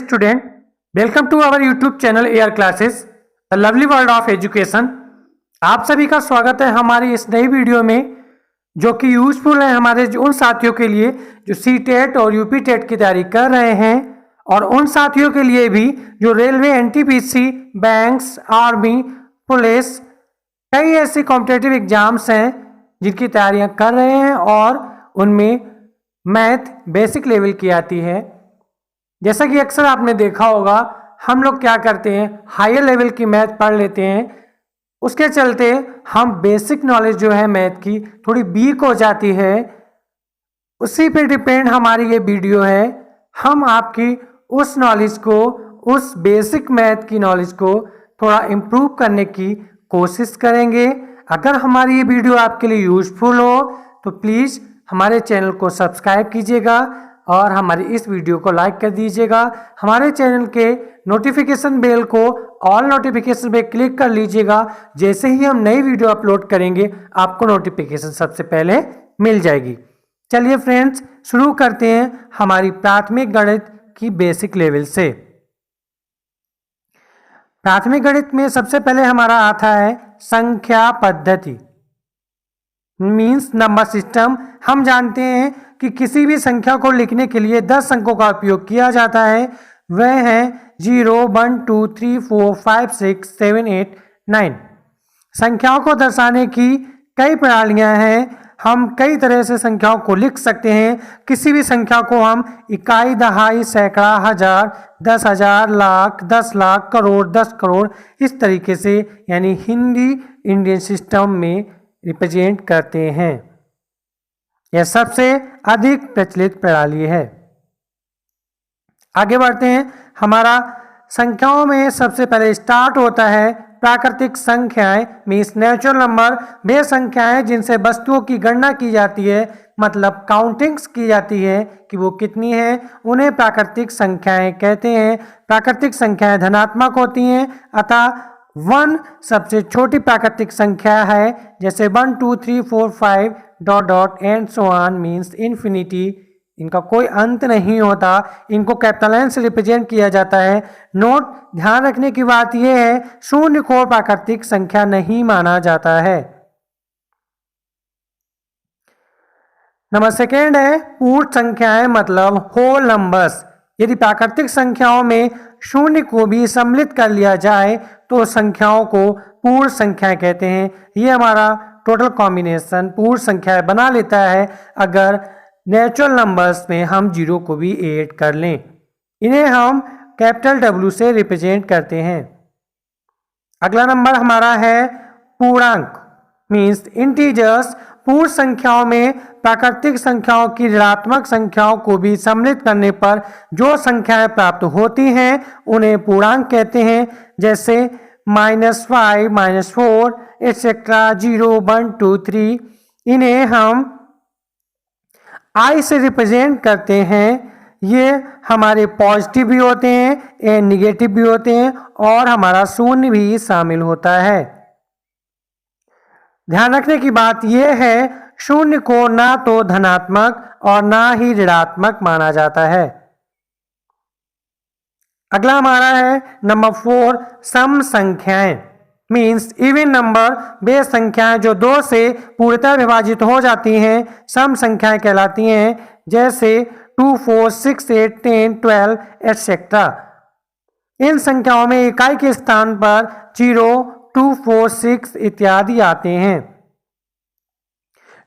student, welcome to our YouTube channel AR Classes, the lovely world of education। आप सभी का स्वागत है हमारी इस नई वीडियो में, जो कि यूजफुल है हमारे उन साथियों के लिए जो सीटेट और यूपी टेट की तैयारी कर रहे हैं, और उन साथियों के लिए भी जो railway, NTPC, banks, army, police, कई ऐसे कॉम्पिटेटिव एग्जाम्स हैं जिनकी तैयारियां कर रहे हैं और उनमें मैथ बेसिक लेवल की आती है। जैसा कि अक्सर आपने देखा होगा, हम लोग क्या करते हैं, हायर लेवल की मैथ पढ़ लेते हैं, उसके चलते हम बेसिक नॉलेज जो है मैथ की थोड़ी वीक हो जाती है। उसी पे डिपेंड हमारी ये वीडियो है। हम आपकी उस नॉलेज को, उस बेसिक मैथ की नॉलेज को थोड़ा इम्प्रूव करने की कोशिश करेंगे। अगर हमारी ये वीडियो आपके लिए यूजफुल हो तो प्लीज़ हमारे चैनल को सब्सक्राइब कीजिएगा और हमारी इस वीडियो को लाइक कर दीजिएगा। हमारे चैनल के नोटिफिकेशन बेल को ऑल नोटिफिकेशन पे क्लिक कर लीजिएगा। जैसे ही हम नई वीडियो अपलोड करेंगे आपको नोटिफिकेशन सबसे पहले मिल जाएगी। चलिए फ्रेंड्स, शुरू करते हैं हमारी प्राथमिक गणित की बेसिक लेवल से। प्राथमिक गणित में सबसे पहले हमारा आता है संख्या पद्धति, मीन्स नंबर सिस्टम। हम जानते हैं कि किसी भी संख्या को लिखने के लिए 10 अंकों का उपयोग किया जाता है। वह हैं 0, 1, 2, 3, 4, 5, 6, 7, 8, 9। संख्याओं को दर्शाने की कई प्रणालियां हैं। हम कई तरह से संख्याओं को लिख सकते हैं। किसी भी संख्या को हम इकाई, दहाई, सैकड़ा, हजार, 10,000, लाख, 10 लाख, करोड़, 10 करोड़, इस तरीके से यानी हिंदी इंडियन सिस्टम में रिप्रेजेंट करते हैं। यह सबसे अधिक प्रचलित प्रणाली है। आगे बढ़ते हैं। हमारा संख्याओं में सबसे पहले स्टार्ट होता है प्राकृतिक संख्याएं, मीन्स नेचुरल नंबर। वे संख्याएं जिनसे वस्तुओं की गणना की जाती है, मतलब काउंटिंग्स की जाती है कि वो कितनी है, उन्हें प्राकृतिक संख्याएं कहते हैं। प्राकृतिक संख्याएं धनात्मक होती हैं, अतः 1 सबसे छोटी प्राकृतिक संख्या है। जैसे 1, 2, 3, 4, 5 dot dot and so on, means infinity. इनका कोई अंत नहीं होता। इनको कैपिटल एन से रिप्रेजेंट किया जाता है। नोट, ध्यान रखने की बात यह है, शून्य को प्राकृतिक संख्या नहीं माना जाता है। नंबर सेकेंड है पूर्ण संख्याएं, मतलब होल नंबर्स। यदि प्राकृतिक संख्याओं में शून्य को भी सम्मिलित कर लिया जाए तो संख्याओं को पूर्ण संख्याएं कहते हैं। ये हमारा टोटल कॉम्बिनेशन पूर्ण संख्याएं बना लेता है अगर नेचुरल नंबर्स में हम 0 को भी ऐड कर लें। इन्हें हम कैपिटल W से रिप्रेजेंट करते हैं। अगला नंबर हमारा है पूर्णांक, मीन्स इंटीजर्स। पूर्ण संख्याओं में प्राकृतिक संख्याओं की ऋणात्मक संख्याओं को भी सम्मिलित करने पर जो संख्याएं प्राप्त होती हैं उन्हें पूर्णांक कहते हैं। जैसे -5, -4 एक्सेट्रा, 0, 1, 2, 3। इन्हें हम I से रिप्रेजेंट करते हैं। ये हमारे पॉजिटिव भी होते हैं, निगेटिव भी होते हैं, और हमारा शून्य भी शामिल होता है। ध्यान रखने की बात यह है, शून्य को ना तो धनात्मक और ना ही ऋणात्मक माना जाता है। अगला हमारा है नंबर 4 सम संख्याएं, मीन्स इवन नंबर। वे संख्याएं जो 2 से पूर्णतः विभाजित हो जाती हैं सम संख्याएं कहलाती हैं। जैसे 2, 4, 6, 8, 10, 12 एक्सेट्रा। इन संख्याओं में इकाई के स्थान पर 0, 2, 4, 6 इत्यादि आते हैं।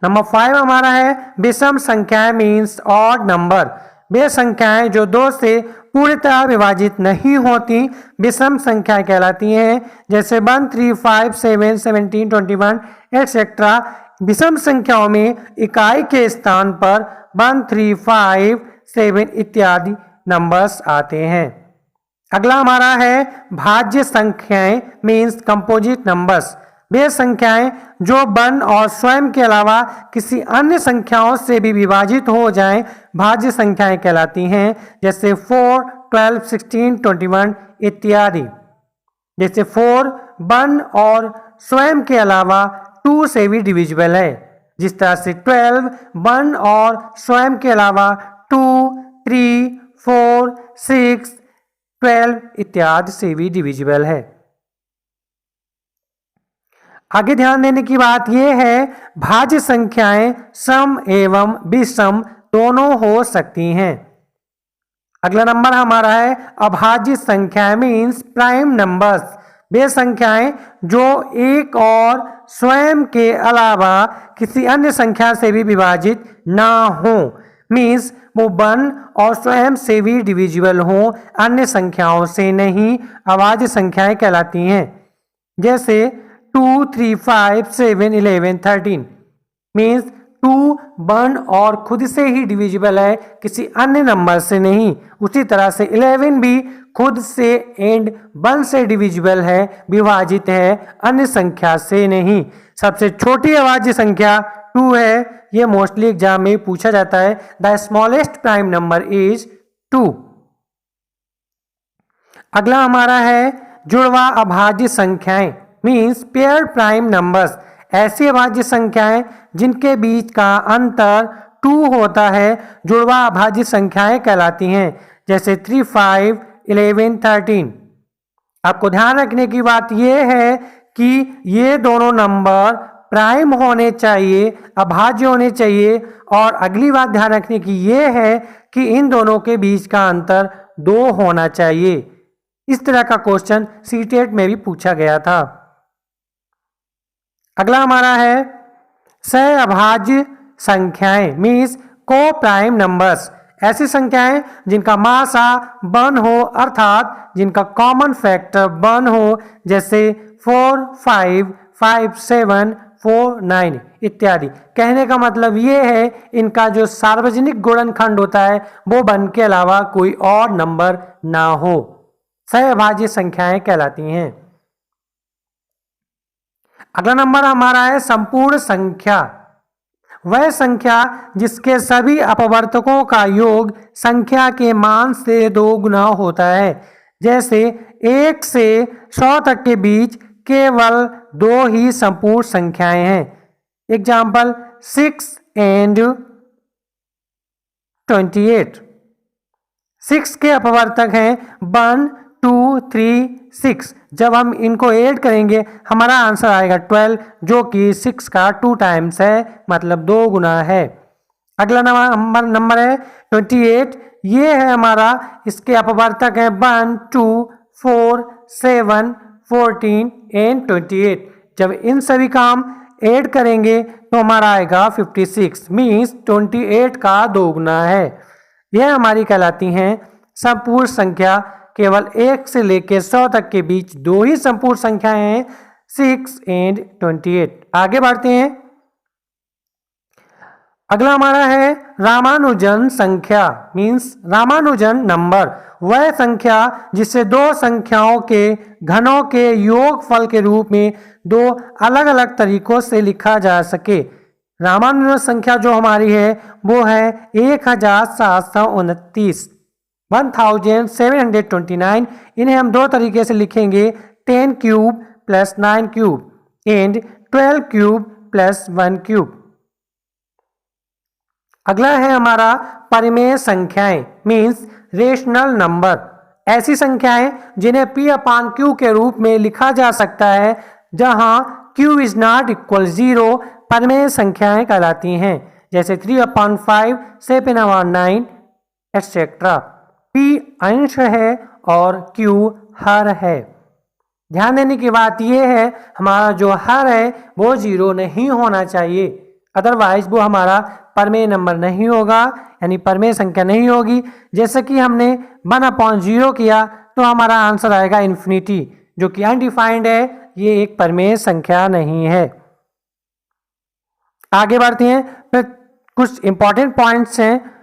नंबर 5 हमारा है विषम संख्याएं, मीन्स ऑड नंबर। वे संख्याएं जो 2 से पूर्णतः विभाजित नहीं होती विषम संख्याएं कहलाती हैं। जैसे 1, 3, 5, 7, 17, 21 एक्सेट्रा। विषम संख्याओं में इकाई के स्थान पर 1, 3, 5, 7 इत्यादि नंबर्स आते हैं। अगला हमारा है भाज्य संख्याएं, मीन्स कंपोजिट नंबर्स। वे संख्याएं जो 1 और स्वयं के अलावा किसी अन्य संख्याओं से भी विभाजित हो जाएं भाज्य संख्याएं कहलाती हैं। जैसे 4, 12, 16, 21 इत्यादि। जैसे 4 1 और स्वयं के अलावा 2 से भी डिविजिबल है। जिस तरह से 12 1 और स्वयं के अलावा 2, 3, 4, 6 12 इत्यादि से भी डिविजिबल है। आगे ध्यान देने की बात यह है, भाज्य संख्याएं सम एवं विषम दोनों हो सकती हैं। अगला नंबर हमारा है अभाज्य संख्याएं मीन्स प्राइम नंबर्स, वे संख्याएं जो एक और स्वयं के अलावा किसी अन्य संख्या से भी विभाजित ना हो, मीन्स वो 1 और स्वयं से भी डिविजिबल हो, अन्य संख्याओं से नहीं, अभाज्य संख्याएं कहलाती हैं। जैसे 2, 3, 5, 7, 11, 13 मीन्स 2 1 और खुद से ही डिविजिबल है, किसी अन्य नंबर से नहीं। उसी तरह से 11 भी खुद से एंड 1 से डिविजिबल है, विभाजित है, अन्य संख्या से नहीं। सबसे छोटी अभाज्य संख्या 2 है, ये मोस्टली एग्जाम में पूछा जाता है। The smallest prime number is 2। अगला हमारा है जुड़वा अभाज्य संख्याएं मीन्स पेयर प्राइम नंबर्स, ऐसी अभाज्य संख्याएं जिनके बीच का अंतर 2 होता है, जुड़वा अभाज्य संख्याएं कहलाती हैं। जैसे 3, 5, 11, 13। आपको ध्यान रखने की बात यह है कि ये दोनों नंबर प्राइम होने चाहिए, अभाज्य होने चाहिए, और अगली बात ध्यान रखने की यह है कि इन दोनों के बीच का अंतर 2 होना चाहिए। इस तरह का क्वेश्चन सीटेट में भी पूछा गया था। अगला हमारा है सह अभाज्य संख्याएं मीन्स को प्राइम नंबर्स, ऐसी संख्याएं जिनका मासा 1 हो, अर्थात जिनका कॉमन फैक्टर 1 हो, जैसे 4, 5, 5, 7, 4, 9 इत्यादि। कहने का मतलब ये है इनका जो सार्वजनिक गुणनखंड होता है वो 1 के अलावा कोई और नंबर ना हो, सह अभाज्य संख्याएं कहलाती हैं। अगला नंबर हमारा है संपूर्ण संख्या, वह संख्या जिसके सभी अपवर्तकों का योग संख्या के मान से 2 गुना होता है। जैसे 1 से 100 तक के बीच केवल 2 ही संपूर्ण संख्याएं हैं। Example 6 and 28। 6 के अपवर्तक हैं 1, 2, 3, 6। जब हम इनको ऐड करेंगे हमारा आंसर आएगा 12, जो कि 6 का 2 टाइम्स है, मतलब 2 गुना है। अगला नंबर है 28, ये है हमारा, इसके अपवर्तक है 1, 2, 4, 7, 14 एंड 28। जब इन सभी का हम ऐड करेंगे तो हमारा आएगा 56, मीन्स 28 का 2 गुना है। यह हमारी कहलाती हैं संपूर्ण संख्या। केवल 1 से लेकर 100 तक के बीच 2 ही संपूर्ण संख्याएं हैं, 6 and 28। आगे बढ़ते हैं। अगला हमारा है रामानुजन संख्या मीन्स रामानुजन नंबर, वह संख्या जिसे 2 संख्याओं के घनों के योगफल के रूप में 2 अलग अलग तरीकों से लिखा जा सके। रामानुजन संख्या जो हमारी है वो है 1729, 1729। इन्हें हम 2 तरीके से लिखेंगे, 10 cube plus 9 cube and 12 cube plus 1 cube. अगला है हमारा परिमेय संख्याएं मीन्स रेशनल नंबर, ऐसी संख्याएं जिन्हें p/q के रूप में लिखा जा सकता है, जहां q इज नॉट इक्वल 0, परिमेय संख्याएं कहलाती हैं। जैसे 3/5, 7/9 एक्सेट्रा। p अंश है और q हर है। ध्यान देने की बात यह है, हमारा जो हर है वो 0 नहीं होना चाहिए, अदरवाइज वो हमारा परिमेय नंबर नहीं होगा, यानी परिमेय संख्या नहीं होगी। जैसे कि हमने 1/0 किया तो हमारा आंसर आएगा इन्फिनिटी, जो कि अनडिफाइंड है, ये एक परिमेय संख्या नहीं है। आगे बढ़ते हैं, फिर कुछ इंपॉर्टेंट पॉइंट्स हैं।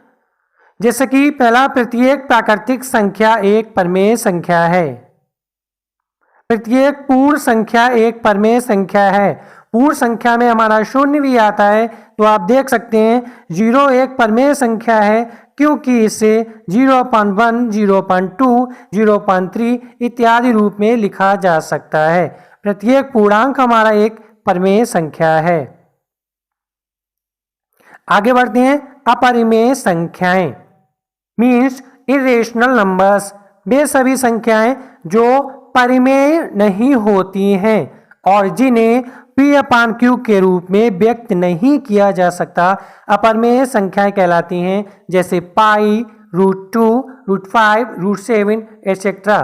जैसे कि पहला, प्रत्येक प्राकृतिक संख्या एक परिमेय संख्या है। प्रत्येक पूर्ण संख्या एक परिमेय संख्या है। पूर्ण संख्या में हमारा 0 भी आता है, तो आप देख सकते हैं 0 एक परिमेय संख्या है, क्योंकि इसे 0.1, 0.2, 0.3 इत्यादि रूप में लिखा जा सकता है। प्रत्येक पूर्णांक हमारा एक परिमेय संख्या है। आगे बढ़ते हैं, अपरिमेय संख्याएं मीन्स इरेशनल नंबर्स, वे सभी संख्याएं जो परिमेय नहीं होती हैं और जिन्हें P/Q के रूप में व्यक्त नहीं किया जा सकता अपरिमेय संख्याएं कहलाती हैं, जैसे पाई, √2, √5, √7 एटसेट्रा।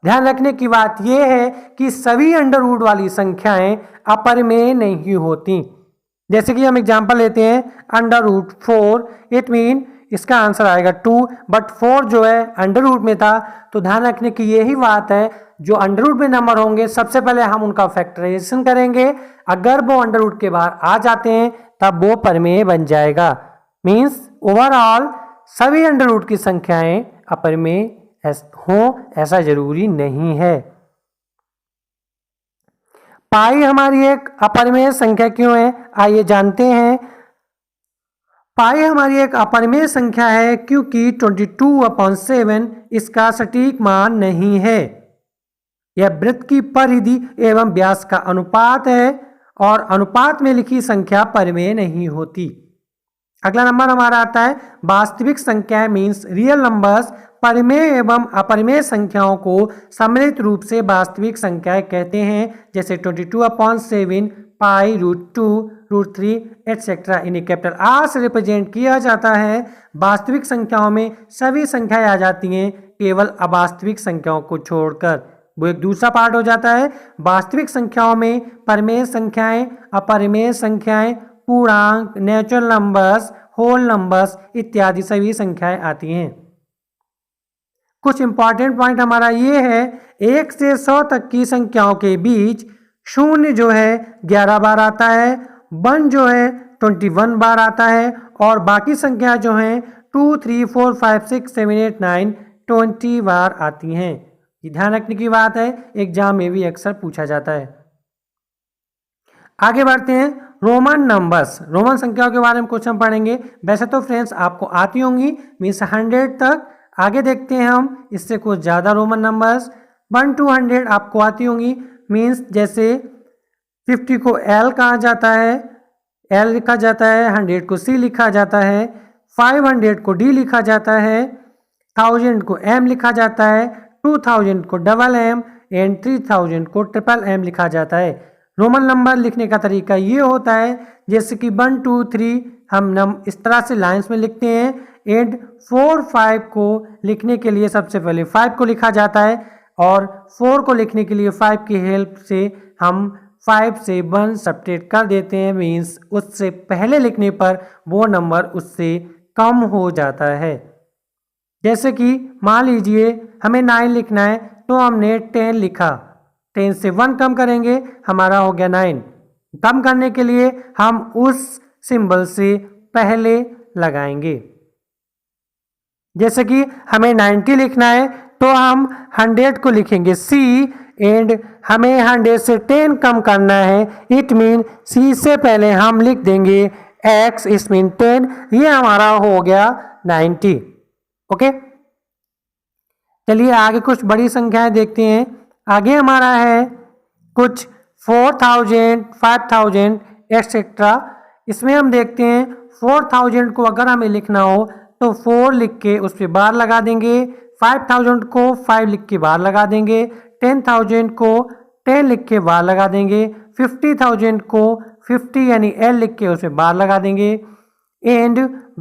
ध्यान रखने की बात यह है कि सभी अंडर रूट वाली संख्याएं अपरिमेय नहीं होती। जैसे कि हम एग्जांपल लेते हैं √4, इट मीन इसका आंसर आएगा 2, बट 4 जो है अंडर रूट में था। तो ध्यान रखने की यही बात है, जो अंडर रूट में नंबर होंगे सबसे पहले हम उनका फैक्टराइजेशन करेंगे, अगर वो अंडर रूट के बाहर आ जाते हैं तब वो परिमेय बन जाएगा। मीन्स ओवरऑल सभी अंडर रूट की संख्याएं अपरिमेय हो ऐसा जरूरी नहीं है। पाई हमारी एक अपरिमेय संख्या क्यों है, आइए जानते हैं। पाई हमारी एक अपरिमेय संख्या है क्योंकि 22/7 इसका सटीक मान नहीं है। यह वृत्त की परिधि एवं व्यास का अनुपात है और अनुपात में लिखी संख्या परिमेय नहीं होती। अगला नंबर हमारा आता है वास्तविक संख्याएं मीन्स रियल नंबर्स। परिमेय एवं अपरिमेय संख्याओं को सम्मिलित रूप से वास्तविक संख्याएं कहते हैं, जैसे 22/7, पाई, √2, √3 एटसेट्रा। इन्हें कैपिटल आर से रिप्रेजेंट किया जाता है। वास्तविक संख्याओं में सभी संख्याएं आ जाती हैं केवल अवास्तविक संख्याओं को छोड़कर, वो एक दूसरा पार्ट हो जाता है। वास्तविक संख्याओं में परिमेय संख्याएं, अपरिमेय संख्याएं, पूर्णांक, नेचुरल नंबर्स, होल नंबर्स इत्यादि सभी संख्याएं आती हैं। कुछ इंपॉर्टेंट पॉइंट हमारा ये है, 1 से 100 तक की संख्याओं के बीच 0 जो है 11 बार आता है, 1 जो है 21 बार आता है और बाकी संख्या जो हैं 2, 3, 4, 5, 6, 7, 8, 9, 20 बार आती हैं। ये ध्यान रखने की बात है, एग्जाम में भी अक्सर पूछा जाता है। आगे बढ़ते हैं रोमन नंबर्स। रोमन संख्याओं के बारे में कुछ हम पढ़ेंगे। वैसे तो फ्रेंड्स आपको आती होंगी, मीन्स 100 तक। आगे देखते हैं हम इससे कुछ ज़्यादा रोमन नंबर्स। 1 to 100 आपको आती होंगी, मीन्स जैसे 50 को L कहा जाता है, L लिखा जाता है, 100 को C लिखा जाता है, 500 को D लिखा जाता है, 1000 को M लिखा जाता है, 2000 को MM एंड 3000 को MM लिखा जाता है। रोमन नंबर लिखने का तरीका ये होता है, जैसे कि 1, 2, 3 हम इस तरह से लाइंस में लिखते हैं एंड 4, 5 को लिखने के लिए सबसे पहले 5 को लिखा जाता है और 4 को लिखने के लिए 5 की हेल्प से हम 5 से 1 सब्ट्रैक्ट कर देते हैं, मीन्स उससे पहले लिखने पर वो नंबर उससे कम हो जाता है। जैसे कि मान लीजिए हमें 9 लिखना है तो हमने 10 लिखा, 10 से 1 कम करेंगे हमारा हो गया 9। कम करने के लिए हम उस सिंबल से पहले लगाएंगे। जैसे कि हमें 90 लिखना है तो हम 100 को लिखेंगे C एंड हमें 100 से 10 कम करना है, इट मीन C से पहले हम लिख देंगे X, इस मीन 10। ये हमारा हो गया 90। ओके, चलिए आगे कुछ बड़ी संख्याएं देखते हैं। आगे हमारा है कुछ 4000, 5000 एक्सेट्रा। इसमें हम देखते हैं 4000 को अगर हमें लिखना हो तो 4 लिख के उस पर बार लगा देंगे, 5000 को 5 लिख के बार लगा देंगे, 10,000 को 10 लिख के बार लगा देंगे, 50,000 को 50 यानी L लिख के उस पर बार लगा देंगे एंड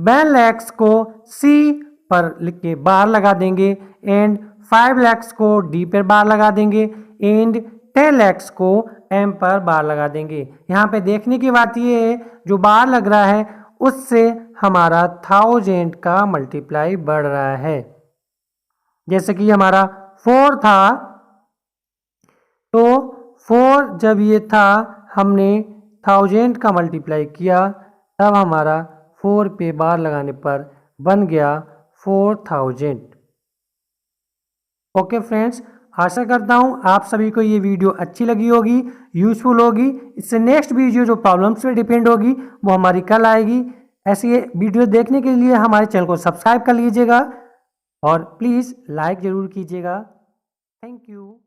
1 lakhs को C पर लिख के बार लगा देंगे एंड 5 lakhs को D पर बार लगा देंगे एंड 10 lakhs को M पर बार लगा देंगे। यहाँ पे देखने की बात ये है, जो बार लग रहा है उससे हमारा 1000 का मल्टीप्लाई बढ़ रहा है। जैसे कि हमारा 4 था तो 4 जब ये था हमने 1000 का मल्टीप्लाई किया तब हमारा 4 पे बार लगाने पर बन गया 4000। ओके फ्रेंड्स, आशा करता हूँ आप सभी को ये वीडियो अच्छी लगी होगी, यूजफुल होगी। इससे नेक्स्ट वीडियो जो प्रॉब्लम्स पे डिपेंड होगी वो हमारी कल आएगी। ऐसी वीडियो देखने के लिए हमारे चैनल को सब्सक्राइब कर लीजिएगा और प्लीज़ लाइक ज़रूर कीजिएगा। Thank you.